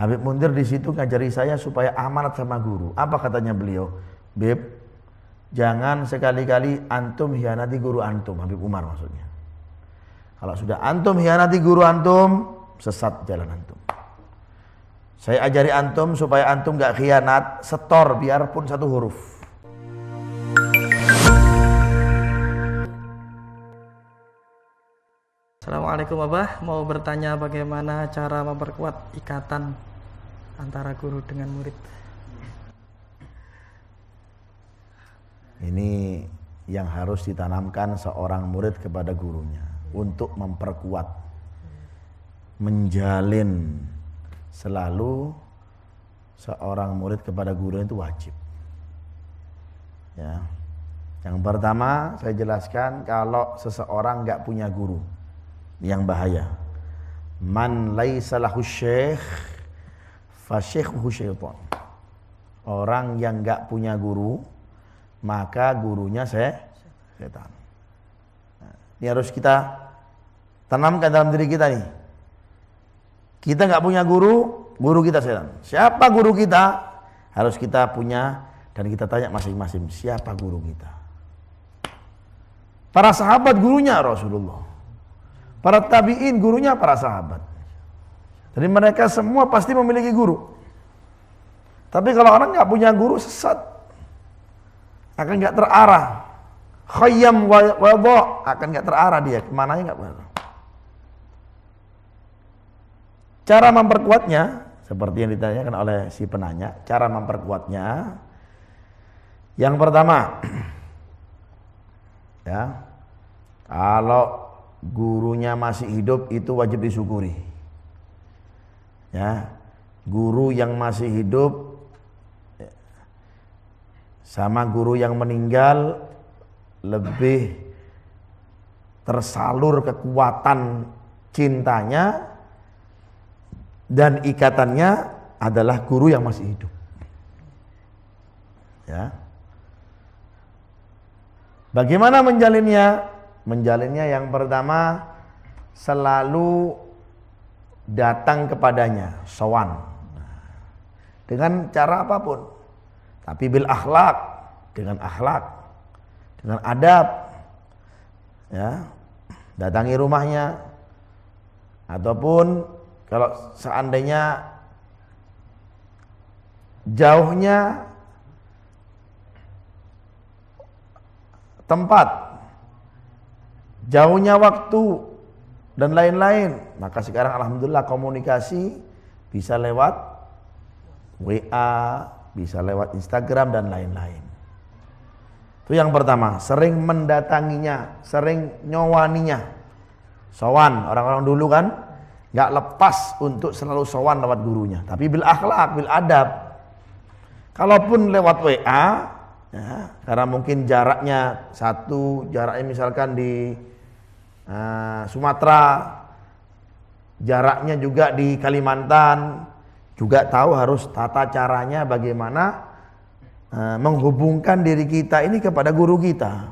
Habib Mundir di situ ngajari saya supaya amanat sama guru. Apa katanya beliau? Beb, jangan sekali-kali antum hianati guru antum. Habib Umar maksudnya. Kalau sudah antum hianati guru antum, sesat jalan antum. Saya ajari antum supaya antum gak khianat, setor biarpun satu huruf. Assalamualaikum Abah, mau bertanya bagaimana cara memperkuat ikatan antara guru dengan murid. Ini yang harus ditanamkan seorang murid kepada gurunya untuk memperkuat, menjalin selalu seorang murid kepada gurunya itu wajib. Ya. Yang pertama saya jelaskan, kalau seseorang nggak punya guru, yang bahaya. Man laisa lahu syekh fa syekhuhu syaitan. Orang yang enggak punya guru, maka gurunya setan. Nah, ini harus kita tanamkan dalam diri kita nih. Kita enggak punya guru, guru kita setan. Siapa guru kita? Harus kita punya, dan kita tanya masing-masing, siapa guru kita? Para sahabat gurunya Rasulullah. Para tabi'in gurunya para sahabat. Jadi mereka semua pasti memiliki guru. Tapi kalau orang nggak punya guru, sesat, akan nggak terarah. Khayyam wa akan nggak terarah dia, kemananya nggak benar. Cara memperkuatnya seperti yang ditanyakan oleh si penanya. Cara memperkuatnya, yang pertama, ya, kalau gurunya masih hidup itu wajib disyukuri. Ya, guru yang masih hidup sama guru yang meninggal lebih tersalur kekuatan cintanya dan ikatannya adalah guru yang masih hidup. Ya. Bagaimana menjalinnya? Menjalinnya yang pertama, selalu datang kepadanya, sowan, dengan cara apapun, tapi bil akhlak, dengan adab, ya, datangi rumahnya, ataupun kalau seandainya jauhnya tempat, jauhnya waktu dan lain-lain, maka sekarang alhamdulillah komunikasi bisa lewat WA, bisa lewat Instagram dan lain-lain. Itu yang pertama, sering mendatanginya, sering nyowaninya. Sowan, orang-orang dulu kan nggak lepas untuk selalu sowan lewat gurunya, tapi bil akhlak, bil adab. Kalaupun lewat WA, ya, karena mungkin jaraknya jaraknya misalkan di Sumatera, jaraknya juga di Kalimantan, juga tahu harus tata caranya bagaimana menghubungkan diri kita ini kepada guru kita,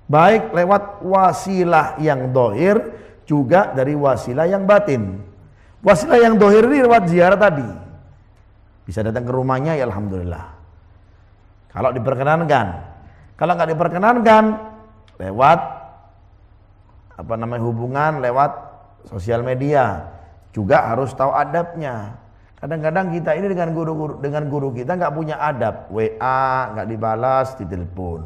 baik lewat wasilah yang dohir, juga dari wasilah yang batin. Wasilah yang dohir ini lewat ziarah tadi, bisa datang ke rumahnya, ya alhamdulillah, kalau diperkenankan. Kalau nggak diperkenankan, lewat hubungan lewat sosial media, juga harus tahu adabnya. Kadang-kadang kita ini dengan guru kita nggak punya adab, WA nggak dibalas, ditelepon,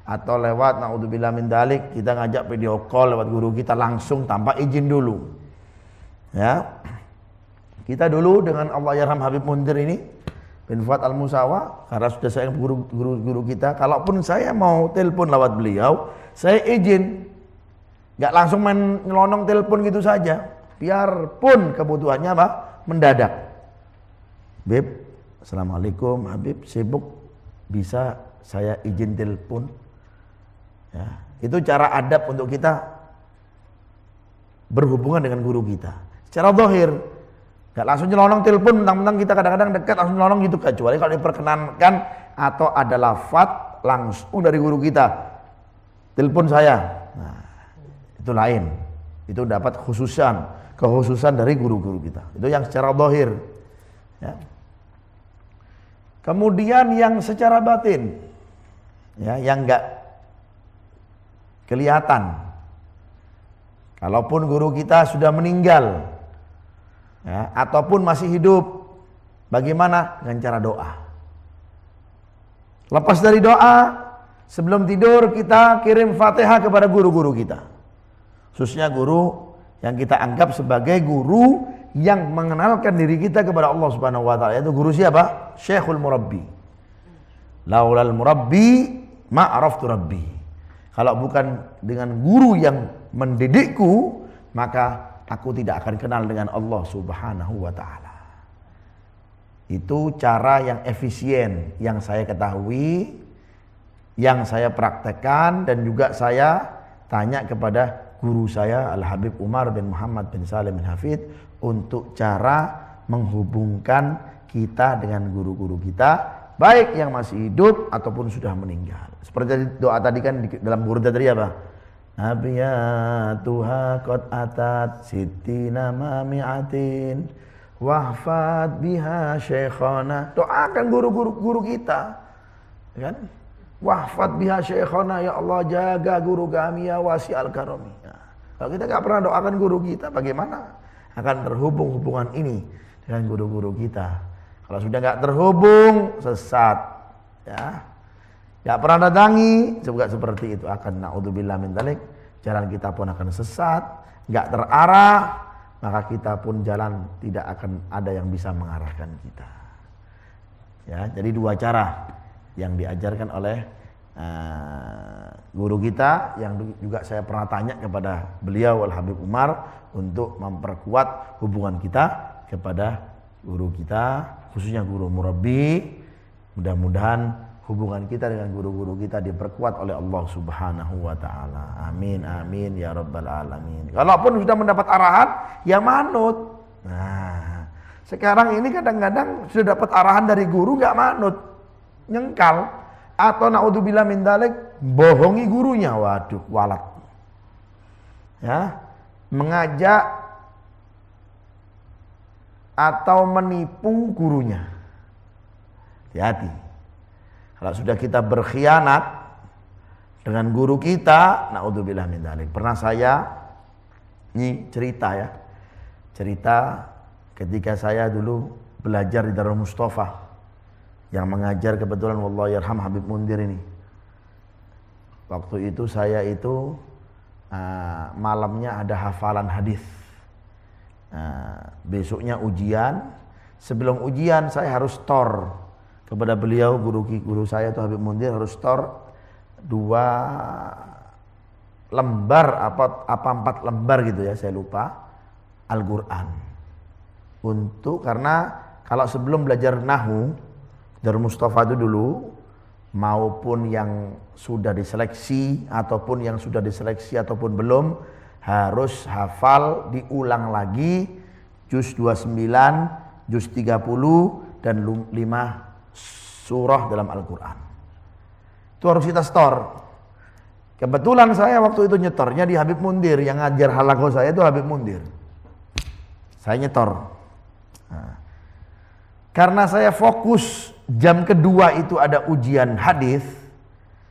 atau lewat naudzubillah min dzalik, kita ngajak video call lewat guru kita langsung tanpa izin dulu. Ya, kita dulu dengan Allahyarham Habib Mundir ini bin Fuad Al-Musawa, karena sudah sayang guru kita, kalaupun saya mau telepon lewat beliau, saya izin. Gak langsung main nyelonong telepon gitu saja, biarpun kebutuhannya apa? Mendadak. Beb, assalamualaikum Habib, sibuk, bisa saya izin telepon? Ya, itu cara adab untuk kita berhubungan dengan guru kita. Secara zahir, gak langsung nyelonong telepon, mentang-mentang kita kadang-kadang dekat langsung nyelonong gitu, kecuali kalau diperkenankan atau ada lafaz langsung dari guru kita, telepon saya. Nah, itu lain, itu dapat khususan, kehususan dari guru-guru kita. Itu yang secara zahir. Ya. Kemudian yang secara batin, ya, yang enggak kelihatan. Kalaupun guru kita sudah meninggal, ya, ataupun masih hidup, bagaimana? Dengan cara doa. Lepas dari doa, sebelum tidur kita kirim Fatihah kepada guru-guru kita. Khususnya guru yang kita anggap sebagai guru yang mengenalkan diri kita kepada Allah Subhanahu wa taala. Yaitu guru siapa? Syekhul Murabbi. Laulal murabbi ma'araftu rabbi. Kalau bukan dengan guru yang mendidikku, maka aku tidak akan kenal dengan Allah Subhanahu wa taala. Itu cara yang efisien yang saya ketahui, yang saya praktekkan, dan juga saya tanya kepada guru saya Al-Habib Umar bin Muhammad bin Salim bin Hafid untuk cara menghubungkan kita dengan guru-guru kita, baik yang masih hidup ataupun sudah meninggal. Seperti doa tadi kan dalam burda tadi apa? Abiyatuha qad atat sittina mami'atin wahfad biha syekhana. Doakan guru-guru kita, kan? Wahfad biha syekhana, ya Allah jaga guru kami ya wasi'al karami. Nah, kalau kita nggak pernah doakan guru kita, bagaimana akan terhubung hubungan ini dengan guru-guru kita? Kalau sudah nggak terhubung, sesat, ya. Nggak pernah datangi, juga seperti itu akan naudzubillah min dzalik. Jalan kita pun akan sesat, nggak terarah, maka kita pun jalan tidak akan ada yang bisa mengarahkan kita. Ya, jadi dua cara yang diajarkan oleh guru kita, yang juga saya pernah tanya kepada beliau Al-Habib Umar untuk memperkuat hubungan kita kepada guru kita, khususnya guru murabbi. Mudah-mudahan hubungan kita dengan guru-guru kita diperkuat oleh Allah Subhanahu wa taala. Amin amin ya rabbal alamin. Kalaupun sudah mendapat arahan, ya manut. Nah, sekarang ini kadang-kadang sudah dapat arahan dari guru nggak manut, nyengkal, atau naudzubillah min dzalik bohongi gurunya. Waduh, walat. Ya, mengajak atau menipu gurunya. Hati-hati. Kalau sudah kita berkhianat dengan guru kita, naudzubillah min dzalik. Pernah saya ini cerita ya. Cerita ketika saya dulu belajar di Darul Mustafa, yang mengajar kebetulan wallahi yarham Habib Mundir ini. Waktu itu saya itu malamnya ada hafalan hadis. Besoknya ujian. Sebelum ujian saya harus tor kepada beliau, guru saya itu Habib Mundir, harus tor 2 lembar apa 4 lembar gitu ya, saya lupa, Al-Quran. Karena kalau sebelum belajar Nahwu Darul Mustafa itu dulu, maupun yang sudah diseleksi ataupun yang sudah diseleksi ataupun belum, harus hafal diulang lagi juz 29, juz 30 dan 5 surah dalam Al-Quran. Itu harus kita store. Kebetulan saya waktu itu nyetornya di Habib Mundir, yang ngajar halakoh saya itu Habib Mundir. Saya nyetor. Nah, karena saya fokus jam kedua itu ada ujian hadis,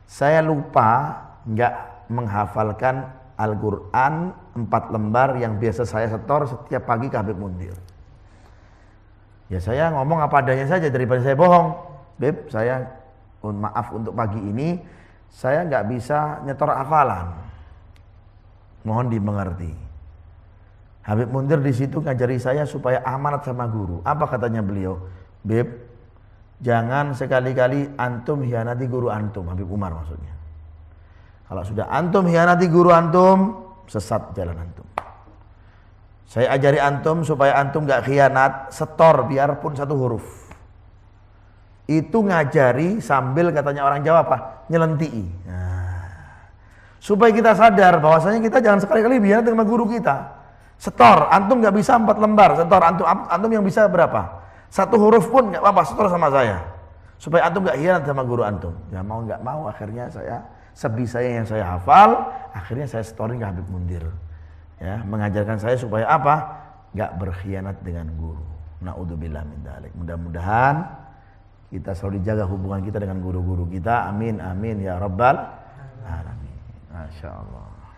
saya lupa nggak menghafalkan Al-Quran 4 lembar yang biasa saya setor setiap pagi ke Habib Mundir. Ya saya ngomong apa adanya saja daripada saya bohong. Beb, saya maaf untuk pagi ini saya nggak bisa nyetor hafalan. Mohon dimengerti. Habib Mundir di situ ngajari saya supaya amanat sama guru. Apa katanya beliau? Beb, jangan sekali-kali antum hianati guru antum. Habib Umar maksudnya. Kalau sudah antum hianati guru antum, sesat jalan antum. Saya ajari antum supaya antum gak khianat, setor biarpun 1 huruf. Itu ngajari sambil katanya orang Jawa apa? Nyelentii. Nah, supaya kita sadar bahwasanya kita jangan sekali-kali khianat sama guru kita. Setor, antum gak bisa 4 lembar, setor antum yang bisa berapa? 1 huruf pun gak apa-apa, setor sama saya. Supaya antum gak khianat sama guru antum. Ya mau gak mau akhirnya saya sebisanya yang saya hafal, akhirnya saya setorin ke Habib Mundir. Ya, mengajarkan saya supaya apa? Gak berkhianat dengan guru. Naudzubillah min dzalik. Mudah-mudahan kita selalu dijaga hubungan kita dengan guru-guru kita. Amin amin ya rabbal alamin. Masya Allah.